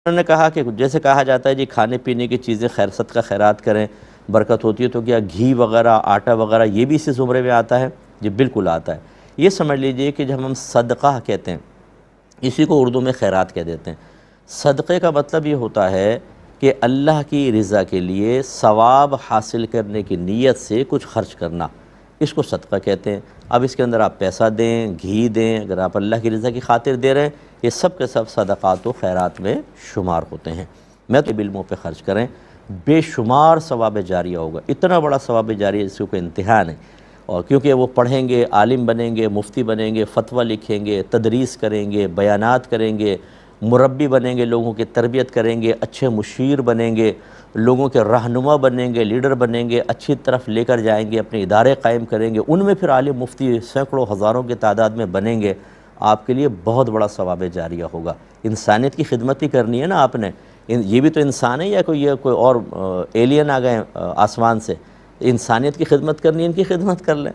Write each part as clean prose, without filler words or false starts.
انہوں نے کہا کہ جیسے کہا جاتا ہے جی کھانے پینے کی چیزیں خیر صدقہ خیرات کریں برکت ہوتی ہے، تو کیا گھی وغیرہ آٹا وغیرہ یہ بھی اسی زمرے میں آتا ہے؟ جی بالکل آتا ہے۔ یہ سمجھ لیجئے کہ جب ہم صدقہ کہتے ہیں، اسی کو اردو میں خیرات کہہ دیتے ہیں۔ صدقے کا مطلب یہ ہوتا ہے کہ اللہ کی رضا کے لیے ثواب حاصل کرنے کی نیت سے کچھ خرچ کرنا، اس کو صدقہ کہتے ہیں۔ اب اس کے اندر آپ پیسہ دیں، گھی دیں، اگر آپ اللہ کی رضا کی خاطر دے رہے ہیں، یہ سب کے سب صدقات و خیرات میں شمار ہوتے ہیں۔ میں تو علموں پہ خرچ کریں، بے شمار ثواب جاریہ ہوگا، اتنا بڑا ثواب جاریہ جس کو کوئی انتہا نہیں۔ اور کیونکہ وہ پڑھیں گے، عالم بنیں گے، مفتی بنیں گے، فتویٰ لکھیں گے، تدریس کریں گے، بیانات کریں گے، مربی بنیں گے، لوگوں کی تربیت کریں گے، اچھے مشیر بنیں گے، لوگوں کے رہنما بنیں گے، لیڈر بنیں گے، اچھی طرف لے کر جائیں گے، اپنے ادارے قائم کریں گے، ان میں پھر عالم مفتی سینکڑوں ہزاروں کی تعداد میں بنیں گے، آپ کے لیے بہت بڑا ثواب جاریہ ہوگا۔ انسانیت کی خدمت ہی کرنی ہے نا آپ نے، یہ بھی تو انسان ہے یا کوئی اور ایلین آ گئے آسمان سے؟ انسانیت کی خدمت کرنی ہے، ان کی خدمت کر لیں۔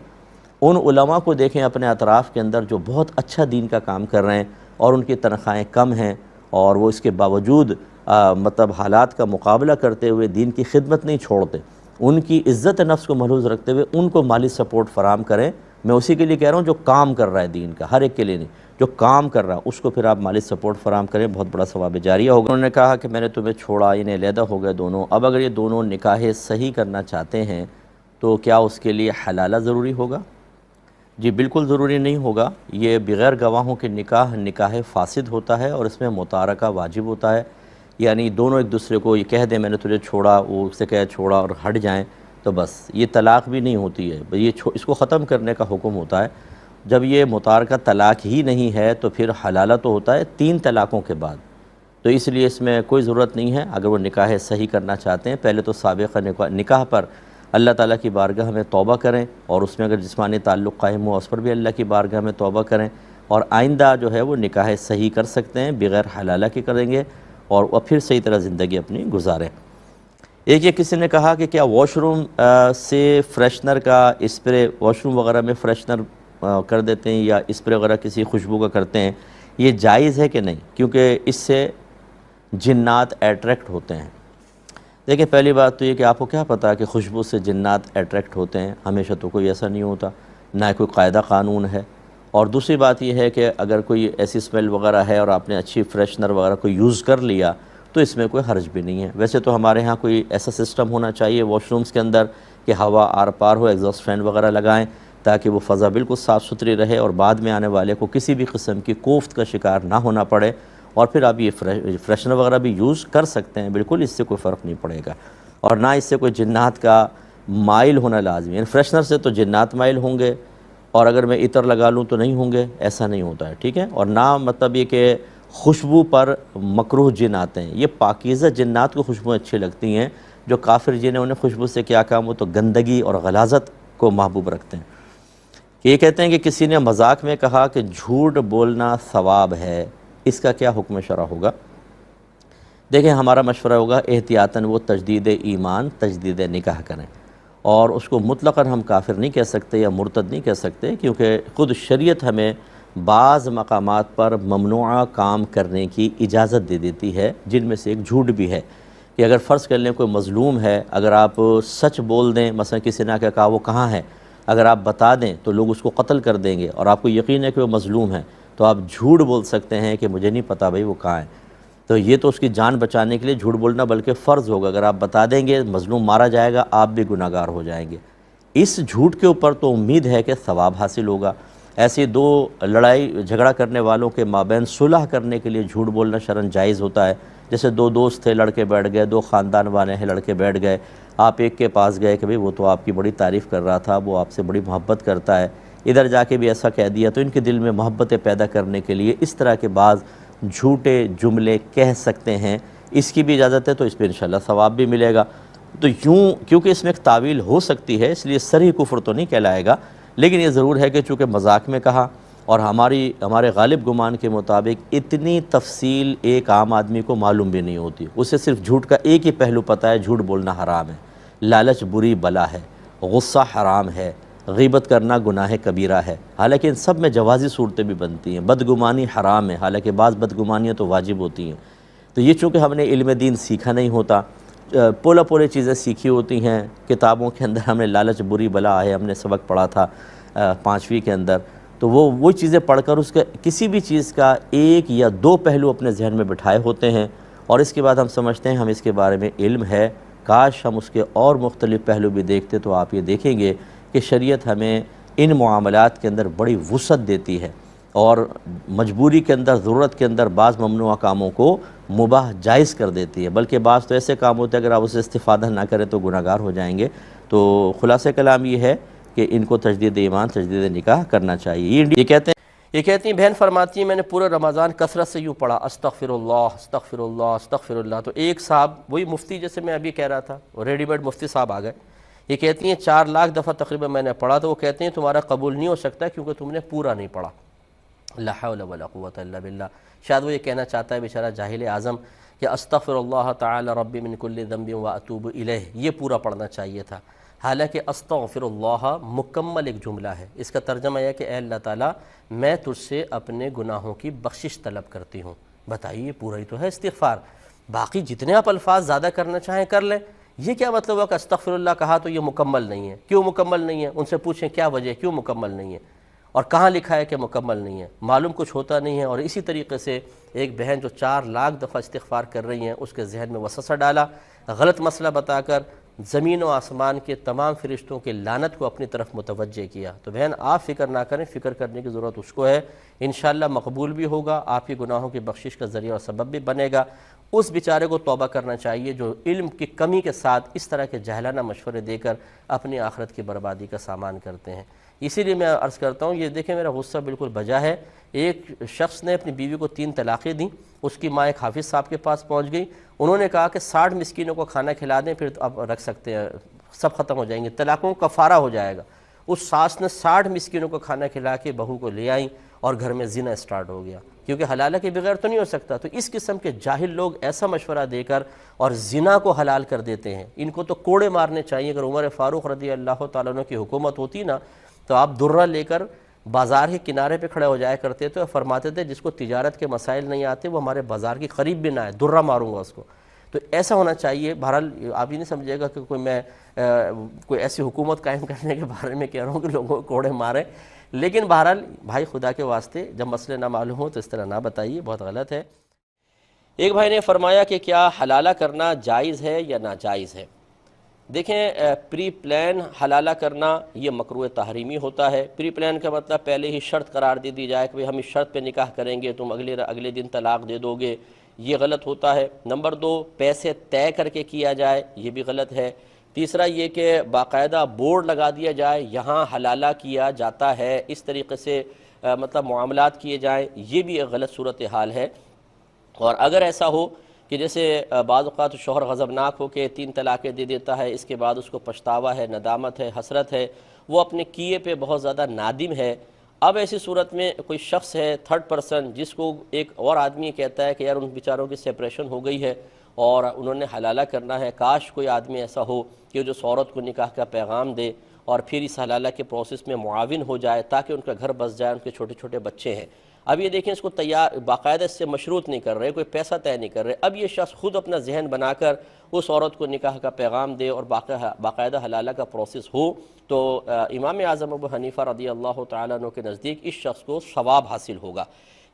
ان علماء کو دیکھیں اپنے اطراف کے اندر جو بہت اچھا دین کا کام کر رہے ہیں اور ان کی تنخواہیں کم ہیں، اور وہ اس کے باوجود مطلب حالات کا مقابلہ کرتے ہوئے دین کی خدمت نہیں چھوڑتے، ان کی عزت نفس کو ملحوظ رکھتے ہوئے ان کو مالی سپورٹ فراہم کریں۔ میں اسی کے لیے کہہ رہا ہوں جو کام کر رہا ہے دین کا، ہر ایک کے لیے نہیں، جو کام کر رہا ہے اس کو پھر آپ مالی سپورٹ فراہم کریں، بہت بڑا ثواب جاریہ ہوگا۔ انہوں نے کہا کہ میں نے تمہیں چھوڑا، انہیں علیحدہ ہو گئے دونوں، اب اگر یہ دونوں نکاح صحیح کرنا چاہتے ہیں تو کیا اس کے لیے حلالہ ضروری ہوگا؟ جی بالکل ضروری نہیں ہوگا۔ یہ بغیر گواہوں کے نکاح فاسد ہوتا ہے اور اس میں متارکہ واجب ہوتا ہے، یعنی دونوں ایک دوسرے کو یہ کہہ دیں میں نے تجھے چھوڑا، وہ اسے کہے چھوڑا اور ہٹ جائیں تو بس یہ طلاق بھی نہیں ہوتی ہے، یہ اس کو ختم کرنے کا حکم ہوتا ہے۔ جب یہ متارکہ طلاق ہی نہیں ہے تو پھر حلالہ تو ہوتا ہے 3 طلاقوں کے بعد، تو اس لیے اس میں کوئی ضرورت نہیں ہے۔ اگر وہ نکاح صحیح کرنا چاہتے ہیں پہلے تو سابقہ نکاح پر اللہ تعالیٰ کی بارگاہ میں توبہ کریں، اور اس میں اگر جسمانی تعلق قائم ہوا اس پر بھی اللہ کی بارگاہ میں توبہ کریں، اور آئندہ جو ہے وہ نکاح صحیح کر سکتے ہیں، بغیر حلالہ کے کریں گے اور وہ پھر صحیح طرح زندگی اپنی گزاریں۔ ایک یہ کسی نے کہا کہ کیا واش روم سے فریشنر کا اسپرے، واش روم وغیرہ میں فریشنر کر دیتے ہیں یا اسپرے وغیرہ کسی خوشبو کا کرتے ہیں، یہ جائز ہے کہ نہیں؟ کیونکہ اس سے جنات اٹریکٹ ہوتے ہیں۔ دیکھیں پہلی بات تو یہ کہ آپ کو کیا پتہ کہ خوشبو سے جنات اٹریکٹ ہوتے ہیں؟ ہمیشہ تو کوئی ایسا نہیں ہوتا، نہ کوئی قاعدہ قانون ہے۔ اور دوسری بات یہ ہے کہ اگر کوئی ایسی اسمیل وغیرہ ہے اور آپ نے اچھی فریشنر وغیرہ کو یوز کر لیا تو اس میں کوئی حرج بھی نہیں ہے۔ ویسے تو ہمارے ہاں کوئی ایسا سسٹم ہونا چاہیے واش رومز کے اندر کہ ہوا آر پار ہو، ایگزاسٹ فین وغیرہ لگائیں تاکہ وہ فضا بالکل صاف ستھری رہے اور بعد میں آنے والے کو کسی بھی قسم کی کوفت کا شکار نہ ہونا پڑے۔ اور پھر آپ یہ فریشنر وغیرہ بھی یوز کر سکتے ہیں، بالکل اس سے کوئی فرق نہیں پڑے گا، اور نہ اس سے کوئی جنات کا مائل ہونا لازمی ہے۔ فریشنر سے تو جنات مائل ہوں گے، اور اگر میں عطر لگا لوں تو نہیں ہوں گے، ایسا نہیں ہوتا ہے، ٹھیک ہے۔ اور نہ مطلب یہ کہ خوشبو پر مکروہ جن آتے ہیں، یہ پاکیزہ جنات کو خوشبو اچھی لگتی ہیں، جو کافر جن ہیں انہیں خوشبو سے کیا کام، وہ تو گندگی اور غلاظت کو محبوب رکھتے ہیں۔ یہ کہتے ہیں کہ کسی نے مذاق میں کہا کہ جھوٹ بولنا ثواب ہے، اس کا کیا حکم شرع ہوگا؟ دیکھیں ہمارا مشورہ ہوگا احتیاطاً وہ تجدید ایمان، تجدید نکاح کریں، اور اس کو مطلقاً ہم کافر نہیں کہہ سکتے یا مرتد نہیں کہہ سکتے، کیونکہ خود شریعت ہمیں بعض مقامات پر ممنوعہ کام کرنے کی اجازت دے دیتی ہے، جن میں سے ایک جھوٹ بھی ہے، کہ اگر فرض کر لیں کوئی مظلوم ہے، اگر آپ سچ بول دیں، مثلا کسی نے کہا وہ کہاں ہے، اگر آپ بتا دیں تو لوگ اس کو قتل کر دیں گے، اور آپ کو یقین ہے کہ وہ مظلوم ہے، تو آپ جھوٹ بول سکتے ہیں کہ مجھے نہیں پتہ بھائی وہ کہاں ہے۔ تو یہ تو اس کی جان بچانے کے لیے جھوٹ بولنا بلکہ فرض ہوگا، اگر آپ بتا دیں گے مظلوم مارا جائے گا، آپ بھی گناہگار ہو جائیں گے۔ اس جھوٹ کے اوپر تو امید ہے کہ ثواب حاصل ہوگا۔ ایسے 2 لڑائی جھگڑا کرنے والوں کے مابین صلح کرنے کے لیے جھوٹ بولنا شرعاً جائز ہوتا ہے۔ جیسے 2 دوست تھے، لڑکے بیٹھ گئے، 2 خاندان والے ہیں، لڑکے بیٹھ گئے، آپ ایک کے پاس گئے کہ بھئی وہ تو آپ کی بڑی تعریف کر رہا تھا، وہ آپ سے بڑی محبت کرتا ہے، ادھر جا کے بھی ایسا کہہ دیا، تو ان کے دل میں محبتیں پیدا کرنے کے لیے اس طرح کے بعض جھوٹے جملے کہہ سکتے ہیں، اس کی بھی اجازت ہے، تو اس پہ انشاءاللہ ثواب بھی ملے گا۔ تو کیونکہ اس میں ایک تعویل ہو سکتی ہے، اس لیے صریح کفر تو نہیں کہلائے گا، لیکن یہ ضرور ہے کہ چونکہ مذاق میں کہا، اور ہمارے غالب گمان کے مطابق اتنی تفصیل ایک عام آدمی کو معلوم بھی نہیں ہوتی، اسے صرف جھوٹ کا ایک ہی پہلو پتہ ہے، جھوٹ بولنا حرام ہے، لالچ بری بلا ہے، غصہ حرام ہے، غیبت کرنا گناہ کبیرہ ہے، حالانکہ ان سب میں جوازی صورتیں بھی بنتی ہیں، بدگمانی حرام ہے، حالانکہ بعض بدگمانیاں تو واجب ہوتی ہیں، تو یہ چونکہ ہم نے علم دین سیکھا نہیں ہوتا، پولا پولے چیزیں سیکھی ہوتی ہیں، کتابوں کے اندر ہم نے لالچ بری بلا ہے ہم نے سبق پڑھا تھا 5ویں کے اندر، تو وہ چیزیں پڑھ کر اس کے کسی بھی چیز کا ایک یا دو پہلو اپنے ذہن میں بٹھائے ہوتے ہیں، اور اس کے بعد ہم سمجھتے ہیں ہم اس کے بارے میں علم ہے، کاش ہم اس کے اور مختلف پہلو بھی دیکھتے تو آپ یہ دیکھیں گے کہ شریعت ہمیں ان معاملات کے اندر بڑی وسعت دیتی ہے، اور مجبوری کے اندر، ضرورت کے اندر بعض ممنوع کاموں کو مباح جائز کر دیتی ہے، بلکہ بعض تو ایسے کام ہوتے ہیں اگر آپ اسے استفادہ نہ کریں تو گناہ گار ہو جائیں گے۔ تو خلاصہ کلام یہ ہے کہ ان کو تجدید ایمان، تجدید نکاح کرنا چاہیے۔ یہ کہتی ہیں بہن فرماتی ہیں میں نے پورا رمضان کثرت سے یوں پڑھا استغفر اللہ استغفر اللہ استغفر اللہ، تو ایک صاحب وہی مفتی جیسے میں ابھی کہہ رہا تھا، ریڈی میڈ مفتی صاحب آ گئے، یہ کہتی ہیں 4 لاکھ دفعہ تقریباً میں نے پڑھا، تو وہ کہتے ہیں تمہارا قبول نہیں ہو سکتا کیونکہ تم نے پورا نہیں پڑھا۔ لا حول ولا قوت الا باللہ، شاید وہ یہ کہنا چاہتا ہے بیچارہ جاہل اعظم کہ استغفر اللہ تعالی ربی من کل ذنب واتوب الیہ، یہ پورا پڑھنا چاہیے تھا، حالانکہ استغفر اللہ مکمل ایک جملہ ہے، اس کا ترجمہ یہ ہے کہ اے اللہ تعالیٰ میں تجھ سے اپنے گناہوں کی بخشش طلب کرتی ہوں۔ بتائیے پورا ہی تو ہے استغفار، باقی جتنے آپ الفاظ زیادہ کرنا چاہیں کر لیں، یہ کیا مطلب ہوا کہ استغفر اللہ کہا تو یہ مکمل نہیں ہے؟ کیوں مکمل نہیں ہے؟ ان سے پوچھیں کیا وجہ ہے کیوں مکمل نہیں ہے، اور کہاں لکھا ہے کہ مکمل نہیں ہے؟ معلوم کچھ ہوتا نہیں ہے۔ اور اسی طریقے سے ایک بہن جو 4 لاکھ دفعہ استغفار کر رہی ہیں، اس کے ذہن میں وسوسہ ڈالا، غلط مسئلہ بتا کر زمین و آسمان کے تمام فرشتوں کے لعنت کو اپنی طرف متوجہ کیا۔ تو بہن آپ فکر نہ کریں، فکر کرنے کی ضرورت اس کو ہے، انشاءاللہ مقبول بھی ہوگا، آپ کی گناہوں کی بخشش کا ذریعہ اور سبب بھی بنے گا۔ اس بیچارے کو توبہ کرنا چاہیے جو علم کی کمی کے ساتھ اس طرح کے جاہلانہ مشورے دے کر اپنی آخرت کی بربادی کا سامان کرتے ہیں۔ اسی لیے میں عرض کرتا ہوں، یہ دیکھیں میرا غصہ بالکل بجا ہے، ایک شخص نے اپنی بیوی کو 3 طلاقیں دیں، اس کی ماں ایک حافظ صاحب کے پاس پہنچ گئی، انہوں نے کہا کہ 60 مسکینوں کو کھانا کھلا دیں پھر آپ رکھ سکتے ہیں، سب ختم ہو جائیں گے، طلاقوں کا کفارہ ہو جائے گا۔ اس ساس نے 60 مسکینوں کو کھانا کھلا کے بہو کو لے آئیں اور گھر میں زنا سٹارٹ ہو گیا، کیونکہ حلالہ کے بغیر تو نہیں ہو سکتا۔ تو اس قسم کے جاہل لوگ ایسا مشورہ دے کر اور زنا کو حلال کر دیتے ہیں، ان کو تو کوڑے مارنے چاہیے۔ اگر عمر فاروق رضی اللہ تعالیٰ عنہ کی حکومت ہوتی نا تو آپ درہ لے کر بازار کے کنارے پہ کھڑے ہو جایا کرتے تھے اور فرماتے تھے جس کو تجارت کے مسائل نہیں آتے وہ ہمارے بازار کی قریب بھی نہ آئے، درہ ماروں گا اس کو۔ تو ایسا ہونا چاہیے۔ بہرحال آپ یہ نہیں سمجھے گا کہ میں کوئی ایسی حکومت قائم کرنے کے بارے میں کہہ رہا ہوں کہ لوگوں کو کوڑے ماریں، لیکن بہرحال بھائی خدا کے واسطے جب مسئلے نہ معلوم ہو تو اس طرح نہ بتائیے، بہت غلط ہے۔ ایک بھائی نے فرمایا کہ کیا حلالہ کرنا جائز ہے یا ناجائز ہے؟ دیکھیں پری پلان حلالہ کرنا یہ مکروہ تحریمی ہوتا ہے۔ پری پلان کا مطلب پہلے ہی شرط قرار دے دی جائے کہ ہم اس شرط پہ نکاح کریں گے، تم اگلے دن طلاق دے دو گے، یہ غلط ہوتا ہے۔ نمبر 2، پیسے طے کر کے کیا جائے، یہ بھی غلط ہے۔ تیسرا یہ کہ باقاعدہ بورڈ لگا دیا جائے یہاں حلالہ کیا جاتا ہے، اس طریقے سے مطلب معاملات کیے جائیں، یہ بھی ایک غلط صورتحال ہے۔ اور اگر ایسا ہو کہ جیسے بعض اوقات شوہر غضبناک ہو کے 3 طلاقیں دے دیتا ہے، اس کے بعد اس کو پچھتاوا ہے، ندامت ہے، حسرت ہے، وہ اپنے کیے پہ بہت زیادہ نادم ہے، اب ایسی صورت میں کوئی شخص ہے 3rd پرسن جس کو ایک اور آدمی کہتا ہے کہ یار ان بیچاروں کی سیپریشن ہو گئی ہے اور انہوں نے حلالہ کرنا ہے، کاش کوئی آدمی ایسا ہو کہ جو اس عورت کو نکاح کا پیغام دے اور پھر اس حلالہ کے پروسیس میں معاون ہو جائے تاکہ ان کا گھر بس جائے، ان کے چھوٹے چھوٹے بچے ہیں۔ اب یہ دیکھیں اس کو باقاعدہ اس سے مشروط نہیں کر رہے، کوئی پیسہ طے نہیں کر رہے، اب یہ شخص خود اپنا ذہن بنا کر اس عورت کو نکاح کا پیغام دے اور باقاعدہ حلالہ کا پروسیس ہو، تو امام اعظم ابو حنیفہ رضی اللہ تعالیٰ عنہ کے نزدیک اس شخص کو ثواب حاصل ہوگا۔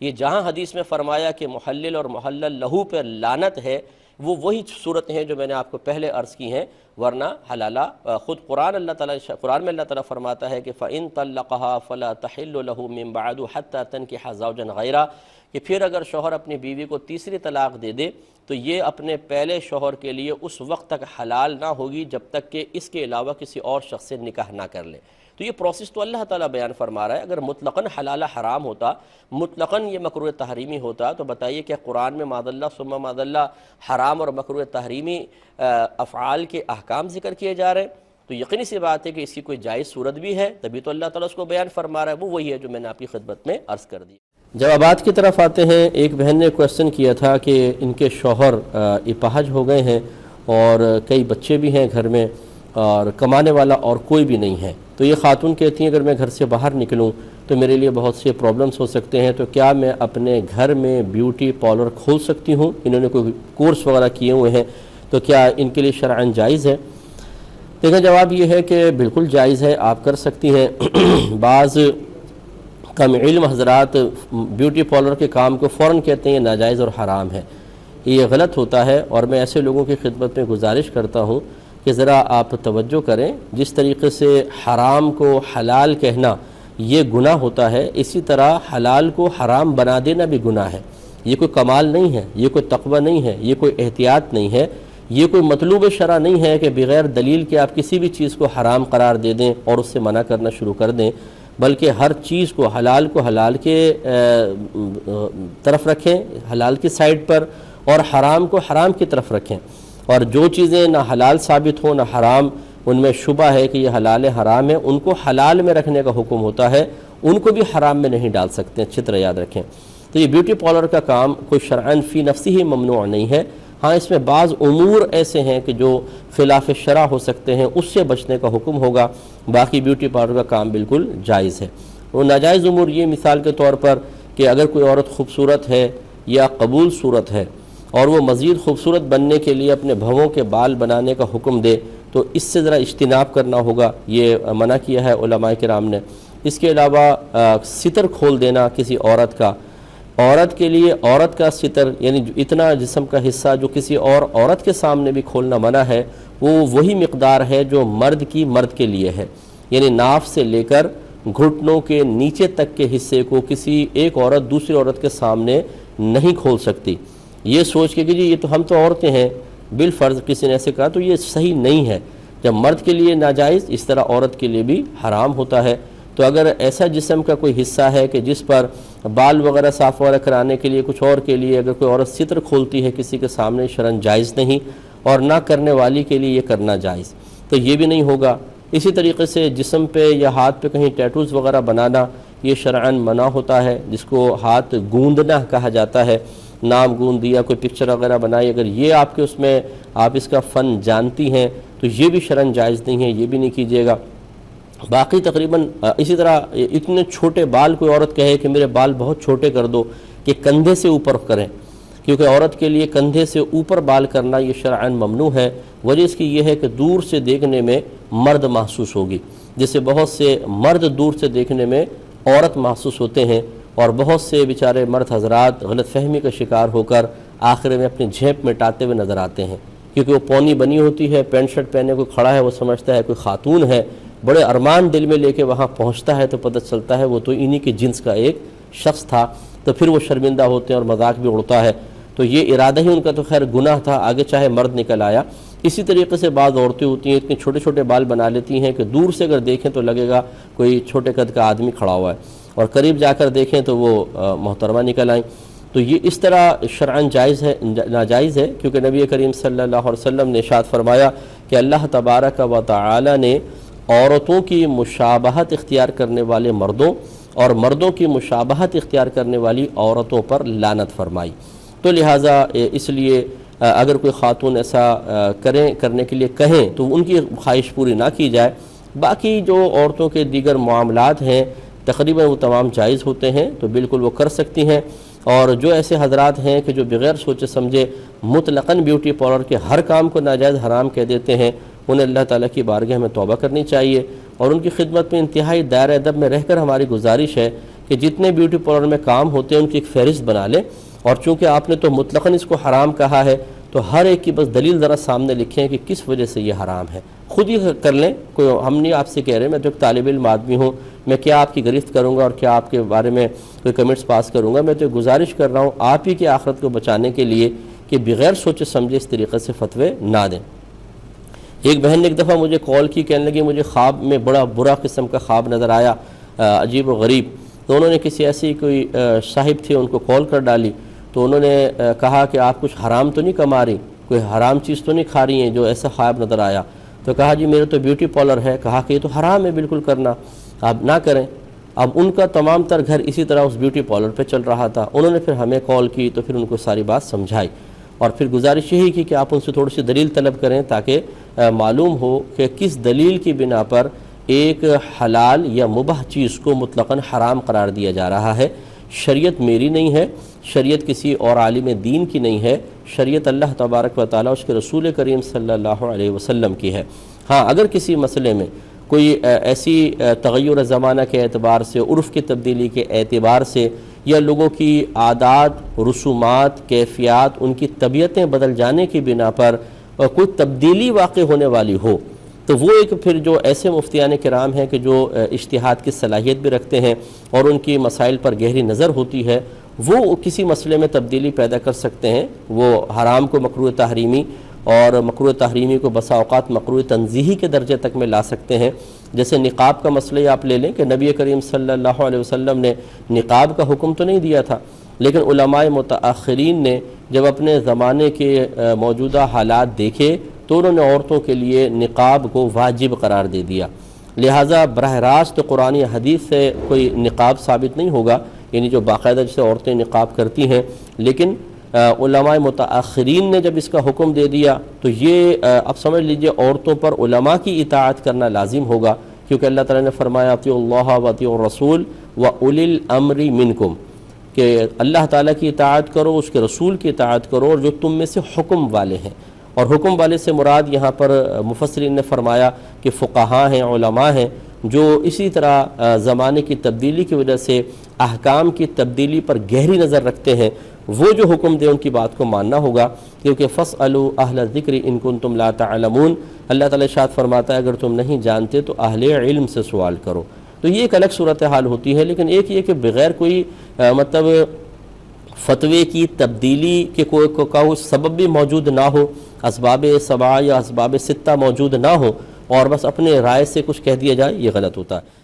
یہ جہاں حدیث میں فرمایا کہ محلل اور محلل لہو پر لعنت ہے، وہ وہی صورتیں ہیں جو میں نے آپ کو پہلے عرض کی ہیں، ورنہ حلالہ خود قرآن میں اللہ تعالیٰ فرماتا ہے کہ فَإِن طَلَّقَهَا فَلَا تَحِلُّ لَهُ مِن بَعْدُ حَتَّى تَنكِحَ زَوْجًا غَيْرَهُ، کہ پھر اگر شوہر اپنی بیوی کو تیسری طلاق دے دے تو یہ اپنے پہلے شوہر کے لیے اس وقت تک حلال نہ ہوگی جب تک کہ اس کے علاوہ کسی اور شخص سے نکاح نہ کر لے۔ تو یہ پروسیس تو اللہ تعالیٰ بیان فرما رہا ہے۔ اگر مطلقاً حلالہ حرام ہوتا، مطلقاً یہ مکروہ تحریمی ہوتا، تو بتائیے کہ قرآن میں معاذ اللہ ثم معاذ اللہ حرام اور مکروہ تحریمی افعال کے احکام ذکر کیے جا رہے ہیں، تو یقینی سی بات ہے کہ اس کی کوئی جائز صورت بھی ہے، تبھی تو اللہ تعالیٰ اس کو بیان فرما رہا ہے، وہ وہی ہے جو میں نے آپ کی خدمت میں عرض کر دی۔ جوابات کی طرف آتے ہیں۔ ایک بہن نے کویسچن کیا تھا کہ ان کے شوہر اپاہج ہو گئے ہیں اور کئی بچے بھی ہیں گھر میں اور کمانے والا اور کوئی بھی نہیں ہے، تو یہ خاتون کہتی ہیں اگر میں گھر سے باہر نکلوں تو میرے لیے بہت سے پرابلمس ہو سکتے ہیں، تو کیا میں اپنے گھر میں بیوٹی پارلر کھول سکتی ہوں؟ انہوں نے کوئی کورس وغیرہ کیے ہوئے ہیں، تو کیا ان کے لیے شرعاً جائز ہے؟ دیکھیں جواب یہ ہے کہ بالکل جائز ہے، آپ کر سکتی ہیں۔ بعض کم علم حضرات بیوٹی پارلر کے کام کو فوراً کہتے ہیں یہ ناجائز اور حرام ہے، یہ غلط ہوتا ہے، اور میں ایسے لوگوں کی خدمت میں گزارش کرتا ہوں کہ ذرا آپ توجہ کریں۔ جس طریقے سے حرام کو حلال کہنا یہ گناہ ہوتا ہے، اسی طرح حلال کو حرام بنا دینا بھی گناہ ہے۔ یہ کوئی کمال نہیں ہے، یہ کوئی تقوی نہیں ہے، یہ کوئی احتیاط نہیں ہے، یہ کوئی مطلوب شرع نہیں ہے کہ بغیر دلیل کے آپ کسی بھی چیز کو حرام قرار دے دیں اور اس سے منع کرنا شروع کر دیں، بلکہ ہر چیز کو حلال کے طرف رکھیں، حلال کی سائڈ پر، اور حرام کو حرام کی طرف رکھیں، اور جو چیزیں نہ حلال ثابت ہوں نہ حرام، ان میں شبہ ہے کہ یہ حلال حرام ہے، ان کو حلال میں رکھنے کا حکم ہوتا ہے، ان کو بھی حرام میں نہیں ڈال سکتے، اچھی طرح یاد رکھیں۔ تو یہ بیوٹی پارلر کا کام کوئی شرعاً فی نفسی ہی ممنوع نہیں ہے، ہاں اس میں بعض امور ایسے ہیں کہ جو خلاف شرع ہو سکتے ہیں، اس سے بچنے کا حکم ہوگا، باقی بیوٹی پارلر کا کام بالکل جائز ہے۔ وہ ناجائز امور یہ مثال کے طور پر کہ اگر کوئی عورت خوبصورت ہے یا قبول صورت ہے اور وہ مزید خوبصورت بننے کے لیے اپنے بھووں کے بال بنانے کا حکم دے، تو اس سے ذرا اجتناب کرنا ہوگا، یہ منع کیا ہے علماء کرام نے۔ اس کے علاوہ ستر کھول دینا کسی عورت کا، عورت کے لیے عورت کا ستر یعنی اتنا جسم کا حصہ جو کسی اور عورت کے سامنے بھی کھولنا منع ہے، وہ وہی مقدار ہے جو مرد کے لیے ہے، یعنی ناف سے لے کر گھٹنوں کے نیچے تک کے حصے کو کسی ایک عورت دوسری عورت کے سامنے نہیں کھول سکتی۔ یہ سوچ کے کہ جی یہ تو ہم تو عورتیں ہیں بالفرض، کسی نے ایسے کہا، تو یہ صحیح نہیں ہے۔ جب مرد کے لیے ناجائز، اس طرح عورت کے لیے بھی حرام ہوتا ہے۔ تو اگر ایسا جسم کا کوئی حصہ ہے کہ جس پر بال وغیرہ صاف وغیرہ کرانے کے لیے کچھ اور کے لیے اگر کوئی عورت ستر کھولتی ہے کسی کے سامنے، شرعاً جائز نہیں، اور نہ کرنے والی کے لیے یہ کرنا جائز، تو یہ بھی نہیں ہوگا۔ اسی طریقے سے جسم پہ یا ہاتھ پہ کہیں ٹیٹوز وغیرہ بنانا یہ شرعاً منع ہوتا ہے، جس کو ہاتھ گوندنا کہا جاتا ہے، نام گوند دیا، کوئی پکچر وغیرہ بنائی، اگر یہ آپ کے اس میں آپ اس کا فن جانتی ہیں تو یہ بھی شرعاً جائز نہیں ہے، یہ بھی نہیں کیجیے گا۔ باقی تقریباً اسی طرح اتنے چھوٹے بال کوئی عورت کہے کہ میرے بال بہت چھوٹے کر دو، کہ کندھے سے اوپر کریں، کیونکہ عورت کے لیے کندھے سے اوپر بال کرنا یہ شرعاً ممنوع ہے۔ وجہ اس کی یہ ہے کہ دور سے دیکھنے میں مرد محسوس ہوگی، جیسے بہت سے مرد دور سے دیکھنے میں عورت محسوس ہوتے ہیں، اور بہت سے بیچارے مرد حضرات غلط فہمی کا شکار ہو کر آخر میں اپنی جھیپ مٹاتے ہوئے نظر آتے ہیں، کیونکہ وہ پونی بنی ہوتی ہے، پینٹ شرٹ پہنے کوئی کھڑا ہے، وہ سمجھتا ہے کوئی خاتون ہے، بڑے ارمان دل میں لے کے وہاں پہنچتا ہے تو پتہ چلتا ہے وہ تو انہی کے جنس کا ایک شخص تھا، تو پھر وہ شرمندہ ہوتے ہیں اور مذاق بھی اڑتا ہے۔ تو یہ ارادہ ہی ان کا تو خیر گناہ تھا، آگے چاہے مرد نکل آیا۔ اسی طریقے سے بعض عورتیں ہوتی ہیں اتنے چھوٹے چھوٹے بال بنا لیتی ہیں کہ دور سے اگر دیکھیں تو لگے گا کوئی چھوٹے قد کا آدمی کھڑا ہوا ہے، اور قریب جا کر دیکھیں تو وہ محترمہ نکل آئیں۔ تو یہ اس طرح شرعاً جائز ہے ناجائز ہے، کیونکہ نبی کریم صلی اللہ علیہ وسلم نے ارشاد فرمایا کہ اللہ تبارک و تعالی نے عورتوں کی مشابہت اختیار کرنے والے مردوں اور مردوں کی مشابہت اختیار کرنے والی عورتوں پر لعنت فرمائی۔ تو لہٰذا اس لیے اگر کوئی خاتون ایسا کرنے کے لیے کہیں تو ان کی خواہش پوری نہ کی جائے، باقی جو عورتوں کے دیگر معاملات ہیں تقریباً وہ تمام جائز ہوتے ہیں، تو بالکل وہ کر سکتی ہیں۔ اور جو ایسے حضرات ہیں کہ جو بغیر سوچے سمجھے مطلقاً بیوٹی پارلر کے ہر کام کو ناجائز حرام کہہ دیتے ہیں، انہیں اللہ تعالیٰ کی بارگاہ میں توبہ کرنی چاہیے، اور ان کی خدمت میں انتہائی دائرہ ادب میں رہ کر ہماری گزارش ہے کہ جتنے بیوٹی پارلر میں کام ہوتے ہیں ان کی ایک فہرست بنا لیں، اور چونکہ آپ نے تو مطلقاً اس کو حرام کہا ہے تو ہر ایک کی بس دلیل ذرا سامنے لکھیں کہ کس وجہ سے یہ حرام ہے، خود ہی کر لیں، کوئی ہم نہیں آپ سے کہہ رہے، میں تو ایک طالب علم آدمی ہوں، میں کیا آپ کی گرفت کروں گا اور کیا آپ کے بارے میں کوئی کمنٹس پاس کروں گا، میں تو گزارش کر رہا ہوں آپ ہی کی آخرت کو بچانے کے لیے کہ بغیر سوچے سمجھے اس طریقے سے فتوے نہ دیں۔ ایک بہن نے ایک دفعہ مجھے کال کی، کہنے لگی مجھے خواب میں بڑا برا قسم کا خواب نظر آیا، عجیب و غریب، تو انہوں نے کسی ایسی کوئی صاحب تھے ان کو کال کر ڈالی، تو انہوں نے کہا کہ آپ کچھ حرام تو نہیں کما رہی، کوئی حرام چیز تو نہیں کھا رہی ہیں جو ایسا خواب نظر آیا؟ تو کہا جی میرے تو بیوٹی پارلر ہے۔ کہا کہ یہ تو حرام ہے بالکل کرنا، آپ نہ کریں۔ اب ان کا تمام تر گھر اسی طرح اس بیوٹی پارلر پہ چل رہا تھا، انہوں نے پھر ہمیں کال کی تو پھر ان کو ساری بات سمجھائی، اور پھر گزارش یہی کی کہ آپ ان سے تھوڑی سی دلیل طلب کریں تاکہ معلوم ہو کہ کس دلیل کی بنا پر ایک حلال یا مباح چیز کو مطلقاً حرام قرار دیا جا رہا ہے۔ شریعت میری نہیں ہے، شریعت کسی اور عالم دین کی نہیں ہے، شریعت اللہ تبارک و تعالیٰ اس کے رسول کریم صلی اللہ علیہ وسلم کی ہے۔ ہاں اگر کسی مسئلے میں کوئی ایسی تغیر زمانہ کے اعتبار سے، عرف کی تبدیلی کے اعتبار سے، یا لوگوں کی عادات، رسومات، کیفیات، ان کی طبیعتیں بدل جانے کی بنا پر کوئی تبدیلی واقع ہونے والی ہو، تو وہ ایک پھر جو ایسے مفتیان کرام ہیں کہ جو اجتہاد کی صلاحیت بھی رکھتے ہیں اور ان کی مسائل پر گہری نظر ہوتی ہے، وہ کسی مسئلے میں تبدیلی پیدا کر سکتے ہیں۔ وہ حرام کو مکروہ تحریمی اور مکروہ تحریمی کو بسا اوقات مکروہ تنزیہی کے درجے تک میں لا سکتے ہیں۔ جیسے نقاب کا مسئلہ آپ لے لیں کہ نبی کریم صلی اللہ علیہ وسلم نے نقاب کا حکم تو نہیں دیا تھا، لیکن علماء متأخرین نے جب اپنے زمانے کے موجودہ حالات دیکھے تو انہوں نے عورتوں کے لیے نقاب کو واجب قرار دے دیا۔ لہٰذا براہ راست قرآن یا حدیث سے کوئی نقاب ثابت نہیں ہوگا، یعنی جو باقاعدہ جسے عورتیں نقاب کرتی ہیں، لیکن علماء متأخرین نے جب اس کا حکم دے دیا تو یہ اب سمجھ لیجئے عورتوں پر علماء کی اطاعت کرنا لازم ہوگا، کیونکہ اللہ تعالیٰ نے فرمایا اطیعوا اللہ و اطیعوا الرسول وَأُولِي الْأَمْرِ مِنْكُمْ، کہ اللہ تعالیٰ کی اطاعت کرو، اس کے رسول کی اطاعت کرو، اور جو تم میں سے حکم والے ہیں۔ اور حکم والے سے مراد یہاں پر مفسرین نے فرمایا کہ فقہاء ہیں، علماء ہیں، جو اسی طرح زمانے کی تبدیلی کی وجہ سے احکام کی تبدیلی پر گہری نظر رکھتے ہیں، وہ جو حکم دے ان کی بات کو ماننا ہوگا، کیونکہ فَاسْأَلُوا أَهْلَ الذِّكْرِ إِن كُنتُمْ لَا تَعْلَمُونَ، اللہ تعالیٰ ارشاد فرماتا ہے اگر تم نہیں جانتے تو اہل علم سے سوال کرو۔ تو یہ ایک الگ صورتحال ہوتی ہے، لیکن ایک یہ کہ بغیر کوئی مطلب فتوے کی تبدیلی کے کوئی سبب بھی موجود نہ ہو، اسباب سبع یا اسباب ستہ موجود نہ ہو، اور بس اپنے رائے سے کچھ کہہ دیا جائے، یہ غلط ہوتا ہے۔